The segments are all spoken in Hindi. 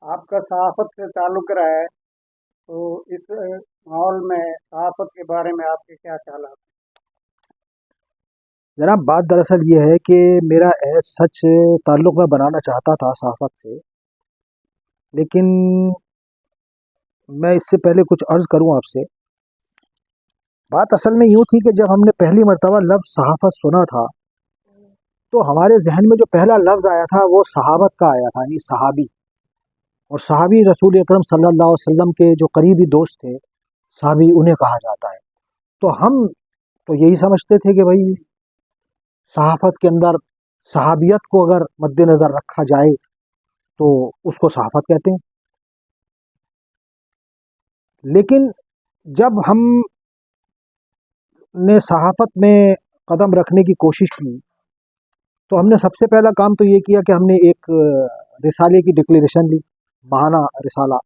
आपका सहाफ़त से ताल्लुक़ रहा है, तो इस माहौल में सहाफ़त के बारे में आपके क्या ख़्यालात हैं? जनाब, बात दरअसल ये है कि मेरा सच ताल्लुक़ मैं बनाना चाहता था सहाफ़त से, लेकिन मैं इससे पहले कुछ अर्ज़ करूँ आपसे। बात असल में यूँ थी कि जब हमने पहली मर्तबा लफ्ज़ सहाफ़त सुना था, तो हमारे ज़हन में जो पहला लफ्ज़ आया था वो सहाबत का आया था, यानी सहाबी। और सहाबी रसूल अकरम सल्लल्लाहु अलैहि वसल्लम के जो करीबी दोस्त थे, सहाबी उन्हें कहा जाता है। तो हम तो यही समझते थे कि भाई सहाफ़त के अंदर सहाबियत को अगर मद्देनज़र रखा जाए तो उसको सहाफ़त कहते हैं। लेकिन जब हमने सहाफ़त में कदम रखने की कोशिश की, तो हमने सबसे पहला काम तो ये किया कि हमने एक रिसाले की डिक्लेरेशन ली, माहाना रिसाला,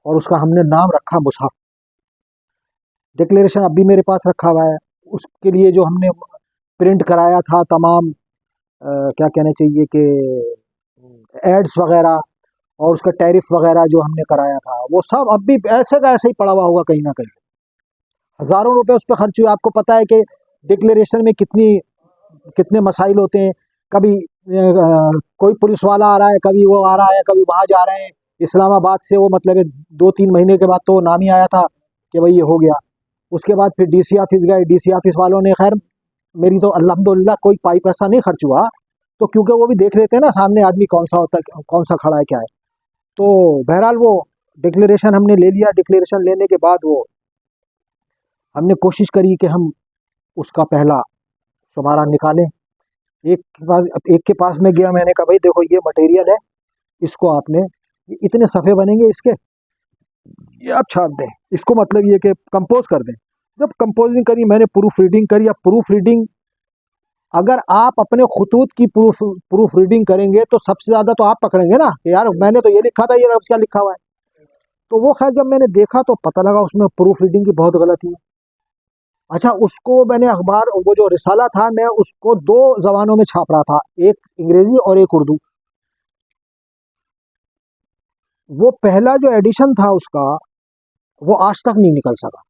और उसका हमने नाम रखा मुसहफ़। डिक्लेरेशन अब भी मेरे पास रखा हुआ है। उसके लिए जो हमने प्रिंट कराया था तमाम क्या कहना चाहिए कि एड्स वगैरह और उसका टैरिफ वगैरह जो हमने कराया था, वो सब अब भी ऐसे का ऐसे ही पड़ा हुआ होगा कहीं ना कहीं। हज़ारों रुपए उस पर खर्च हुए। आपको पता है कि डिक्लेरेशन में कितने मसाइल होते हैं। कभी कोई पुलिस वाला आ रहा है, कभी वो आ रहा है, कभी वहाँ जा रहे हैं इस्लामाबाद से। वो मतलब 2-3 महीने के बाद तो नाम ही आया था कि भाई ये हो गया। उसके बाद फिर डीसी ऑफिस गए, डीसी ऑफिस वालों ने, खैर मेरी तो अल्हम्दुलिल्लाह कोई पाई पैसा नहीं खर्च हुआ, तो क्योंकि वो भी देख लेते हैं ना सामने आदमी कौन सा होता है, कौन सा खड़ा है, क्या है। तो बहरहाल वो डिक्लेरेशन हमने ले लिया। डिक्लेरेशन लेने के बाद वो हमने कोशिश करी कि हम उसका पहला शुमारा निकालें। एक के पास में गया, मैंने कहा भाई देखो ये मटेरियल है, इसको आपने, ये इतने सफ़े बनेंगे इसके, ये आप छाप दें, इसको मतलब ये कि कंपोज कर दें। जब कंपोजिंग करी, मैंने प्रूफ रीडिंग करी। अब प्रूफ रीडिंग अगर आप अपने खुतूत की प्रूफ रीडिंग करेंगे तो सबसे ज़्यादा तो आप पकड़ेंगे ना कि यार मैंने तो ये लिखा था, ये लफ्ज़ क्या लिखा हुआ है। तो वो खैर जब मैंने देखा तो पता लगा उसमें प्रूफ रीडिंग की बहुत गलती है। अच्छा, उसको मैंने अखबार, वो जो रिसाला था, मैं उसको 2 ज़बानों में छाप रहा था, एक अंग्रेज़ी और एक उर्दू। वो पहला जो एडिशन था उसका, वो आज तक नहीं निकल सका।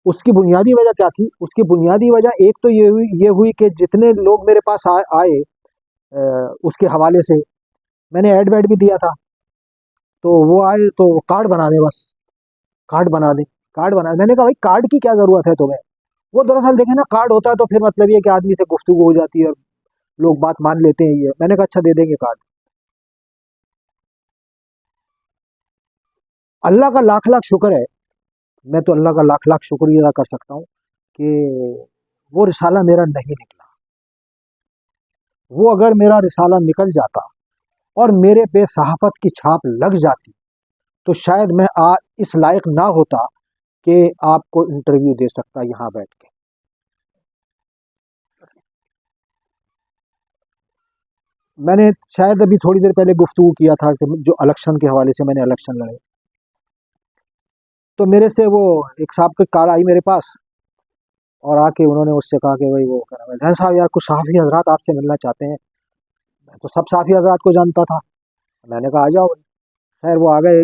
उसकी बुनियादी वजह क्या थी? उसकी बुनियादी वजह एक तो ये हुई कि जितने लोग मेरे पास आए उसके हवाले से, मैंने ऐड वैड भी दिया था। तो वो आए तो कार्ड बना दे, बस कार्ड बना दे, कार्ड बना दे। मैंने कहा भाई कार्ड की क्या ज़रूरत है तुम्हें? वो दरअसल देखे ना, कार्ड होता है तो फिर मतलब ये कि आदमी से गुफ्तगू हो जाती है और लोग बात मान लेते हैं। ये मैंने कहा अच्छा दे देंगे कार्ड। अल्लाह का लाख लाख शुक्र है, मैं तो अल्लाह का लाख लाख शुक्रिया अदा कर सकता हूँ कि वो रिसाला मेरा नहीं निकला। वो अगर मेरा रिसाला निकल जाता और मेरे पे सहाफ़त की छाप लग जाती, तो शायद मैं इस लायक ना होता कि आपको इंटरव्यू दे सकता यहाँ बैठ के। मैंने शायद अभी थोड़ी देर पहले गुफ्तगू किया था कि जो इलेक्शन के हवाले से मैंने इलेक्शन लड़े, तो मेरे से वो एक साहब की कार आई मेरे पास और आके उन्होंने उससे कहा कि भाई वो क्या नाम है, जैन साहब यार कुछ सहाफ़ी हजरात आपसे मिलना चाहते हैं। मैं तो सब सहाफ़ी हजरात को जानता था। मैंने कहा आ जाओ। खैर वो आ गए,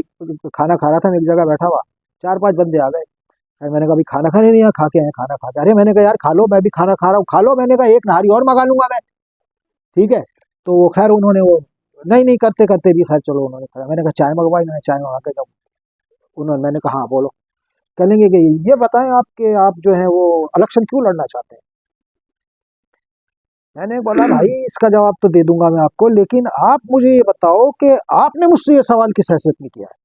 खाना खा रहा था मैं एक जगह बैठा हुआ, 4-5 बंदे आ गए। खैर मैंने कहा अभी खाना खाने नहीं आया, खा के आए, खाना खा के। अरे मैंने कहा यार खा लो, मैं भी खाना खा रहा हूँ, खा लो। मैंने कहा एक नारी और मंगा लूंगा मैं, ठीक है। तो वो खैर उन्होंने वो नहीं नहीं करते करते भी खैर चलो उन्होंने कहा, मैंने कहा चाय मंगवाई, मैंने चाय मंगा के जब उन्होंने, मैंने कहा हाँ बोलो। कहेंगे कि ये बताएं आपके, आप जो है वो इलेक्शन क्यों लड़ना चाहते हैं? मैंने बोला भाई इसका जवाब तो दे दूंगा मैं आपको, लेकिन आप मुझे ये बताओ कि आपने मुझसे ये सवाल किस हैसियत में किया है?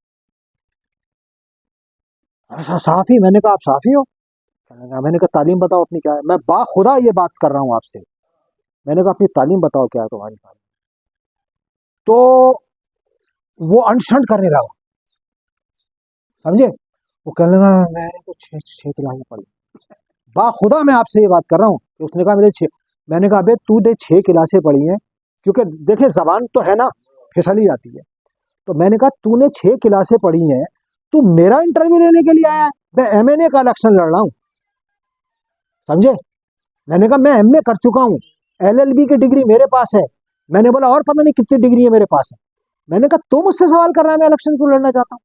साफ़ी? मैंने कहा आप साफ़ी हो? मैंने कहा तालीम बताओ अपनी क्या है। मैं बाखुदा ये बात कर रहा हूँ आपसे। मैंने कहा अपनी तालीम बताओ क्या है तुम्हारी तालीम। तो वो अनशन करने लगा, समझे। वो कहने लगा मैंने तो 6 क्लासें पढ़ी। बाखुदा मैं आपसे ये बात कर रहा हूँ कि उसने कहा मेरे 6। मैंने कहा अबे तू दे 6 क्लासें पढ़ी हैं, क्योंकि देखे जबान तो है ना, फिसली जाती है। तो मैंने कहा तूने 6 क्लासें पढ़ी हैं, तू मेरा इंटरव्यू लेने के लिए आया है? मैं एमएनए का इलेक्शन लड़ रहा हूँ, समझे। मैंने कहा मैं एमए कर चुका हूँ, एलएलबी की डिग्री मेरे पास है। मैंने बोला और पता नहीं कितनी डिग्री है मेरे पास है। मैंने कहा तू मुझसे सवाल कर रहा है मैं इलेक्शन क्यों लड़ना चाहता हूँ।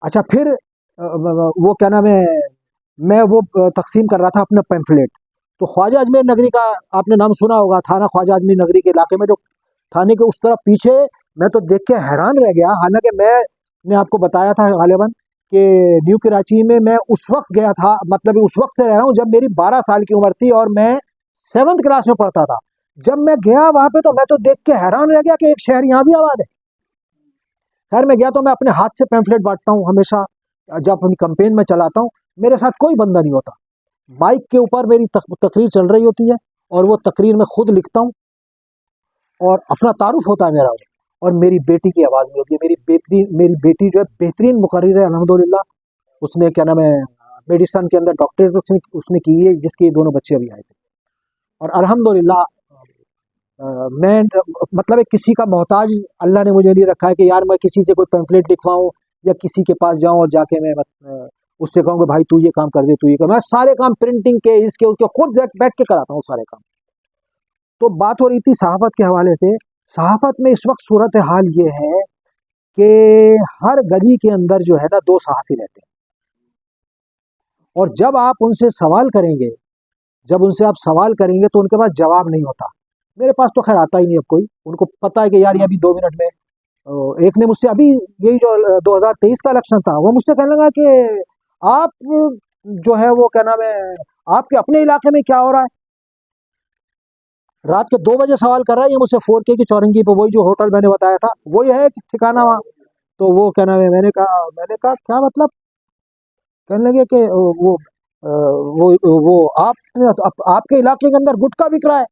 अच्छा फिर वो क्या नाम है, मैं वो तकसीम कर रहा था अपना पैम्फलेट, तो ख्वाजा अजमेर नगरी का आपने नाम सुना होगा, थाना ख्वाजा अजमेर नगरी के इलाके में जो थाने के उस तरफ पीछे, मैं तो देख के हैरान रह गया। हालांकि मैंने आपको बताया था गालिबन कि न्यू कराची में मैं उस वक्त गया था, मतलब उस वक्त से रह रहा हूँ जब मेरी 12 साल की उम्र थी और मैं 7th क्लास में पढ़ता था। जब मैं गया वहां पे तो मैं तो देख के हैरान रह गया कि एक शहर यहाँ भी आबाद है। खैर मैं गया तो मैं अपने हाथ से पैम्फलेट बांटता हूँ हमेशा, जब अपनी कंपेन में चलाता हूँ मेरे साथ कोई बंदा नहीं होता, माइक के ऊपर मेरी तकरीर चल रही होती है और वो तकरीर में खुद लिखता हूँ और अपना तारुफ होता है मेरा, और मेरी बेटी की आवाज़ में होती है। मेरी बेटी जो है बेहतरीन मुकर्रिर है अल्हम्दुलिल्लाह, उसने क्या नाम है मेडिसन के अंदर डॉक्टरेट उसने की है, जिसके दोनों बच्चे अभी आए थे। और अल्हम्दुलिल्लाह मैं मतलब एक किसी का मोहताज अल्लाह ने मुझे नहीं रखा है कि यार मैं किसी से कोई पैम्फलेट लिखवाऊँ या किसी के पास जाऊँ और जाके मैं उससे कहूँ कि भाई तू ये काम कर दे, तू ये कर। मैं सारे काम प्रिंटिंग के इसके उसके खुद बैठ के कराता हूँ सारे काम। तो बात हो रही थी सहाफत के हवाले से। सहाफत में इस वक्त सूरत हाल ये है कि हर गली के अंदर जो है ना 2 सहाफ़ी रहते हैं, और जब आप उनसे सवाल करेंगे, जब उनसे आप सवाल करेंगे तो उनके पास जवाब नहीं होता। मेरे पास तो खैर आता ही नहीं अब कोई, उनको पता है कि यार ये अभी 2 मिनट में एक ने मुझसे अभी यही जो 2023 का इलेक्शन था वो मुझसे कहने लगा कि आप जो है वो क्या नाम है आपके अपने इलाके में क्या हो रहा है। रात के 2 बजे सवाल कर रहा है ये मुझसे 4K की चौरंगी पे, वही जो होटल मैंने बताया था वही है ठिकाना वहाँ। तो वो क्या नाम है, मैंने कहा क्या मतलब, कहने लगे कि वो आपके इलाके के अंदर गुटखा बिक रहा है।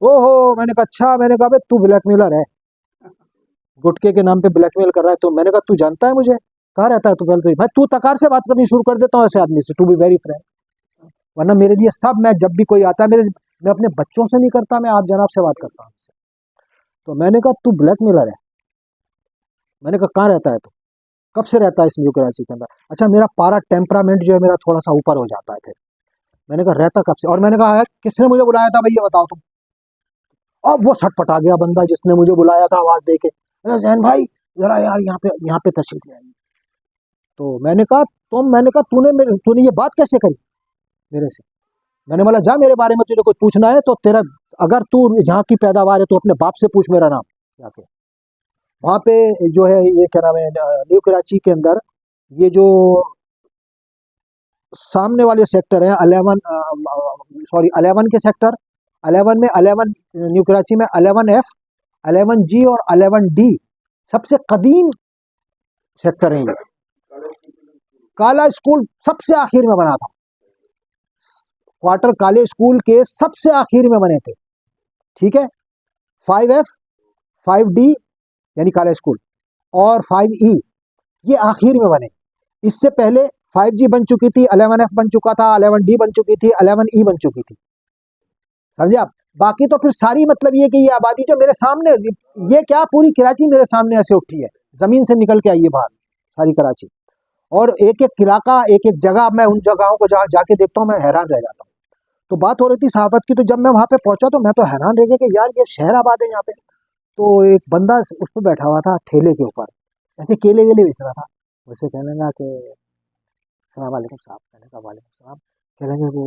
ओहो, मैंने कहा अच्छा, मैंने कहा तू ब्लैकमेलर है, गुटखे के नाम पे ब्लैकमेल कर रहा है। तो मैंने कहा तू जानता है मुझे, कहाँ रहता है तू, पहले तो मैं तू तकार से बात करनी शुरू कर देता हूँ ऐसे आदमी से, टू बी वेरी फ्रैंक, वरना मेरे लिए सब, मैं जब भी कोई आता है मैं अपने बच्चों से नहीं करता, मैं आप जनाब से बात करता हूँ। तो मैंने कहा तू ब्लैकमेलर है। मैंने कहा कहाँ रहता है तू, कब से रहता है इस न्यू कराची के अंदर। अच्छा मेरा पारा टेम्परामेंट जो है मेरा थोड़ा सा ऊपर हो जाता है फिर। मैंने कहा रहता कब से, और मैंने कहा किसने मुझे बुलाया था भैया बताओ तुम। अब वो छटपटा गया बंदा जिसने मुझे बुलाया था आवाज दे के, अरे जैन भाई जरा यार यहाँ पे तशरीफ ले आइए। तो मैंने कहा तूने ये बात कैसे करी मेरे से। मैंने बोला जा मेरे बारे में तुझे कुछ पूछना है तो तेरा, अगर तू यहाँ की पैदावार है तो अपने बाप से पूछ मेरा नाम जाके। वहाँ पे जो है ये क्या नाम है न्यू कराची के अंदर ये जो सामने वाले सेक्टर है 11 के सेक्टर 11 में 11 न्यू कराची में 11F 11G और 11D सबसे कदीम सेक्टर है ये। काला स्कूल सबसे आखिर में बना था, क्वार्टर काले स्कूल के सबसे आखिर में बने थे, ठीक है। 5F 5D यानी काला स्कूल और 5E ये आखिर में बने। इससे पहले 5G बन चुकी थी, 11F बन चुका था, 11D बन चुकी थी, 11E बन चुकी थी, समझे आप। बाकी तो फिर सारी मतलब ये कि ये आबादी जो मेरे सामने, ये क्या पूरी कराची मेरे सामने ऐसे उठी है, जमीन से निकल के आई है बाहर सारी कराची। और एक एक इलाका एक एक जगह, मैं उन जगहों को जहाँ जाके देखता हूँ मैं हैरान रह जाता हूँ। तो बात हो रही थी सहाफत की, तो जब मैं वहाँ पे पहुंचा तो मैं तो हैरान रह गया कि यार ये शहर आबाद है यहाँ पे। तो एक बंदा उस पर बैठा हुआ था ठेले के ऊपर, ऐसे केले वेले बेच रहा था। मुझसे कहने लगा कि सलाम वालेकुम साहब। मैंने कहा वालेकुम सलाम। कह लेंगे वो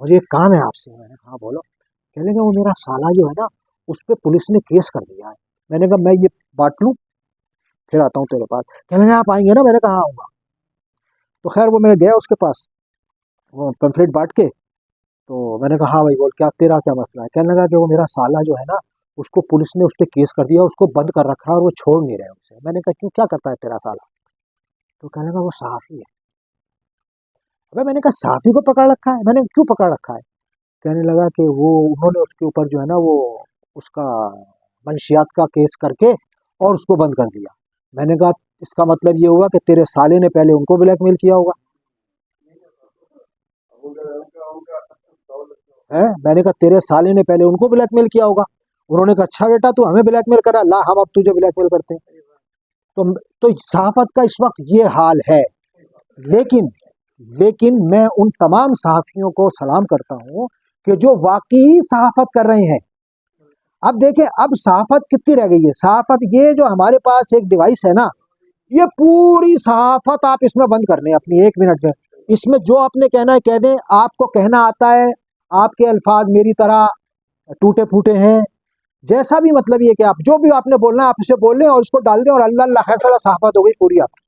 मुझे एक काम है आपसे। मैंने कहा हाँ बोलो। कह लेंगे वो मेरा साला जो है ना उस पर पुलिस ने केस कर दिया है। मैंने कहा मैं ये बांट लूँ फिर आता हूँ तेरे पास। कह लेंगे आप आएंगे ना। मैंने कहा हाँ आऊँगा। तो खैर वो मैं गया उसके पास वो पैम्फलेट बांट के। तो मैंने कहा हाँ भाई बोल क्या तेरा क्या मसला है। कहने लगा कि वो मेरा साला जो है ना उसको पुलिस ने उस पर केस कर दिया, उसको बंद कर रखा है और वो छोड़ नहीं रहे उसे। मैंने कहा क्यों, क्या करता है तेरा साला। तो कहने लगा वो सहाफ़ी है। अबे मैंने कहा सहाफ़ी को पकड़ रखा है। मैंने क्यों पकड़ रखा है। कहने लगा कि वो उन्होंने उसके ऊपर जो है ना वो उसका मंशियात का केस करके और उसको बंद कर दिया। मैंने कहा इसका मतलब ये हुआ कि तेरे साले ने पहले उनको ब्लैकमेल किया होगा है। मैंने कहा तेरे साले ने पहले उनको ब्लैकमेल किया होगा। उन्होंने कहा अच्छा बेटा तू हमें ब्लैकमेल करा, ला हम अब तुझे ब्लैकमेल करते हैं। तो सहाफत का इस वक्त ये हाल है। लेकिन लेकिन मैं उन तमाम सहाफ़ियों को सलाम करता हूँ कि जो वाकई सहाफत कर रहे हैं। अब देखें, अब सहाफत कितनी रह गई है। सहाफत, ये जो हमारे पास एक डिवाइस है ना, ये पूरी सहाफत आप इसमें बंद करने अपनी 1 मिनट में। इसमें जो आपने कहना है कह दें, आपको कहना आता है, आपके अल्फाज मेरी तरह टूटे फूटे हैं, जैसा भी मतलब ये कि आप जो भी आपने बोलना है आप इसे बोल लें और इसको डाल दें और अल्लाह अल्लाह खैर फला सहाफत हो गई पूरी। आपकी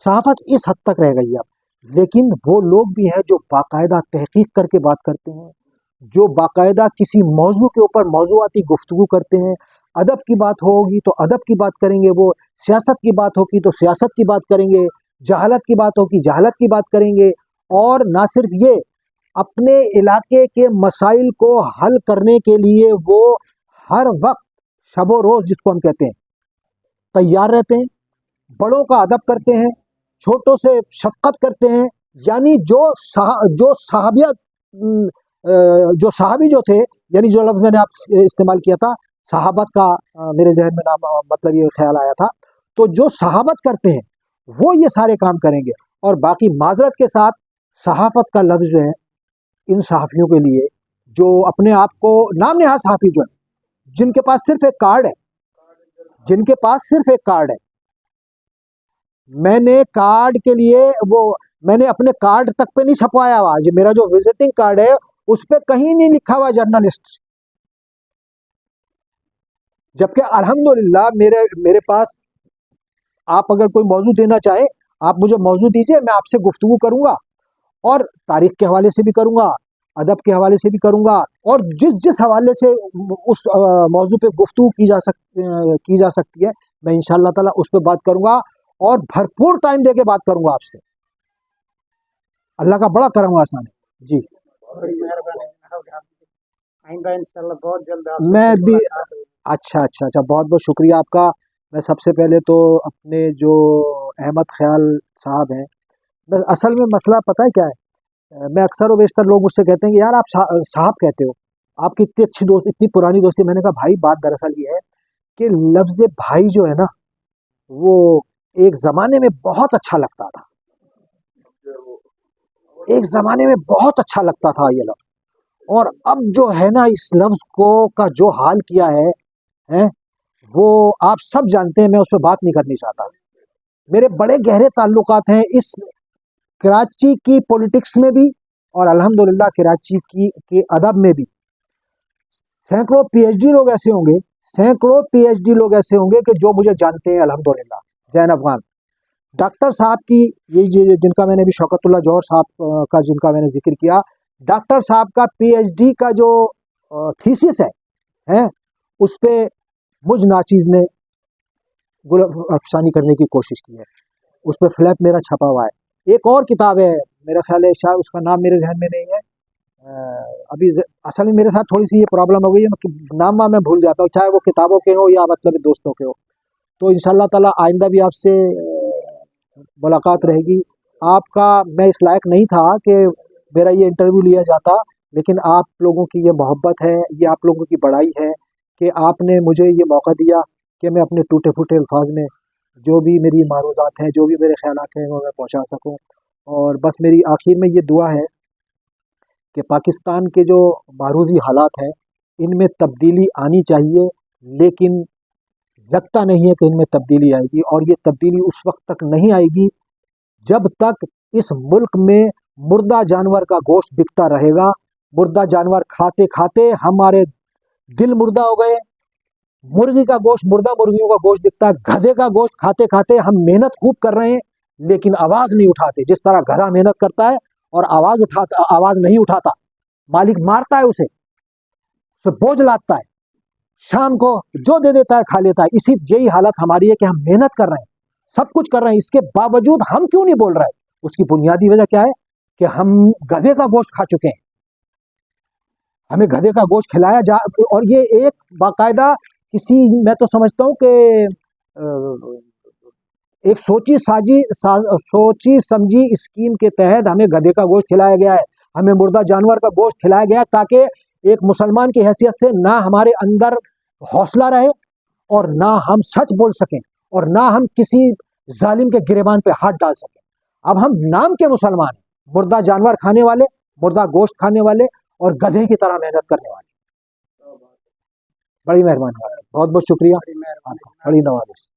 सहाफत इस हद तक रह गई है अब। लेकिन वो लोग भी हैं जो बाकायदा तहकीक करके बात करते हैं, जो बाकायदा किसी मौजू के ऊपर मौजूआती गुफ्तगू करते हैं। अदब की बात होगी तो अदब की बात करेंगे, वो सियासत की बात होगी तो सियासत की बात करेंगे, जहालत की बात होगी जहालत की बात करेंगे। और ना सिर्फ ये, अपने इलाके के मसाइल को हल करने के लिए वो हर वक्त शबो रोज़ जिसको हम कहते हैं तैयार रहते हैं। बड़ों का अदब करते हैं, छोटों से शफकत करते हैं। यानी जो सहाबियत जो सहाबी जो थे, यानी जो लफ्ज़ मैंने आप इस्तेमाल किया था सहाबत का, मेरे जहन में नाम मतलब ये ख्याल आया था। तो जो सहाबत करते हैं वो ये सारे काम करेंगे। और बाकी माजरत के साथ सहाफत का लफ्ज़ जो है इन सहाफ़ियों के लिए जो अपने आप को नाम नहाद सहाफ़ी जो है, जिनके पास सिर्फ एक कार्ड है, जिनके पास सिर्फ एक कार्ड है। मैंने कार्ड के लिए वो मैंने अपने कार्ड तक पे नहीं छपवाया हुआ, ये मेरा जो विजिटिंग कार्ड है उस पर कहीं नहीं लिखा हुआ जर्नलिस्ट। जबकि अल्हम्दुलिल्लाह मेरे पास, आप अगर कोई मौजू देना चाहे आप मुझे मौजू दीजिए, मैं आपसे गुफ्तगू करूंगा और तारीख के हवाले से भी करूंगा, अदब के हवाले से भी करूंगा, और जिस जिस हवाले से उस मौजू पे गुफ्तगू की जा सकती है मैं इंशाअल्लाह ताला उस पर बात करूंगा और भरपूर टाइम दे के बात करूंगा आपसे। अल्लाह का बड़ा करम आसान है जी। बड़ी मेहरबानी जनाब आपकी। आइंदा इंशाल्लाह बहुत जल्द आपसे मैं फिर भी मुलाकात होगी। अच्छा अच्छा अच्छा, बहुत बहुत शुक्रिया आपका। मैं सबसे पहले तो अपने जो अहमद ख्याल साहब हैं, मैं असल में मसला पता है क्या है, मैं अक्सर व बेशतर लोग मुझसे कहते हैं कि यार आप साहब कहते हो, आपकी इतनी अच्छी दोस्त, इतनी पुरानी दोस्ती। मैंने कहा भाई बात दरअसल ये है कि लफ्ज़ भाई जो है ना, वो एक ज़माने में बहुत अच्छा लगता था, एक ज़माने में बहुत अच्छा लगता था ये लफ्ज़। और अब जो है ना, इस लफ्ज़ को का जो हाल किया है वो आप सब जानते हैं, मैं उस पर बात नहीं करनी चाहता। मेरे बड़े गहरे ताल्लुकात हैं इस कराची की पॉलिटिक्स में भी और अल्हम्दुलिल्लाह कराची की के अदब में भी। सैकड़ों पीएचडी लोग ऐसे होंगे, सैकड़ों पीएचडी लोग ऐसे होंगे कि जो मुझे जानते हैं अल्हम्दुलिल्लाह। जैन अफगान डॉक्टर साहब की, ये जिनका मैंने अभी शौकतुल्लाह जौहर साहब का जिनका मैंने जिक्र किया, डॉक्टर साहब का पीएचडी का जो थीसिस है उस पे मुझ नाचीज़ ने गुल अफसानी करने की कोशिश की है, उस पर फ्लैप मेरा छपा हुआ है। एक और किताब है, मेरा ख्याल है शायद उसका नाम मेरे जहन में नहीं है, अभी असल में मेरे साथ थोड़ी सी ये प्रॉब्लम हो गई है, नाम मैं भूल जाता हूँ, चाहे वो किताबों के हो या मतलब दोस्तों के हो। तो इंशाल्लाह ताला आइंदा भी आपसे मुलाकात रहेगी। आपका, मैं इस लायक नहीं था कि मेरा ये इंटरव्यू लिया जाता, लेकिन आप लोगों की ये मोहब्बत है, ये आप लोगों की बड़ाई है कि आपने मुझे ये मौका दिया कि मैं अपने टूटे फूटे अल्फाज में जो भी मेरी मारूज़ात हैं, जो भी मेरे ख्यालात हैं, वो मैं पहुँचा सकूँ। और बस मेरी आखिर में ये दुआ है कि पाकिस्तान के जो मारूज़ी हालात हैं इनमें तब्दीली आनी चाहिए, लेकिन लगता नहीं है कि इनमें तब्दीली आएगी। और ये तब्दीली उस वक्त तक नहीं आएगी जब तक इस मुल्क में मुर्दा जानवर का गोश्त बिकता रहेगा। मुर्दा जानवर खाते खाते हमारे दिल मुर्दा हो गए। मुर्गी का गोश्त, मुर्दा मुर्गियों का गोश्त बिकता है। गधे का गोश्त खाते खाते हम मेहनत खूब कर रहे हैं लेकिन आवाज़ नहीं उठाते। जिस तरह गधा मेहनत करता है और आवाज़ नहीं उठाता, मालिक मारता है उसे बोझ लादता है, शाम को जो दे देता है खा लेता है। इसी यही हालत हमारी है कि हम मेहनत कर रहे हैं, सब कुछ कर रहे हैं, इसके बावजूद हम क्यों नहीं बोल रहे? उसकी बुनियादी वजह क्या है कि हम गधे का गोश्त खा चुके हैं। हमें गधे का गोश्त खिलाया जा, और ये एक बाकायदा किसी, मैं तो समझता हूँ कि एक सोची समझी स्कीम के तहत हमें गधे का गोश्त खिलाया गया है, हमें मुर्दा जानवर का गोश्त खिलाया गया है, ताकि एक मुसलमान की हैसियत से ना हमारे अंदर हौसला रहे और ना हम सच बोल सकें और ना हम किसी जालिम के गिरेबान पे हाथ डाल सकें। अब हम नाम के मुसलमान हैं, मुर्दा जानवर खाने वाले, मुर्दा गोश्त खाने वाले और गधे की तरह मेहनत करने वाले। बड़ी मेहरबानी, बहुत बहुत शुक्रिया बड़ी मेहरबानी। आपका, बड़ी नवाज़िश।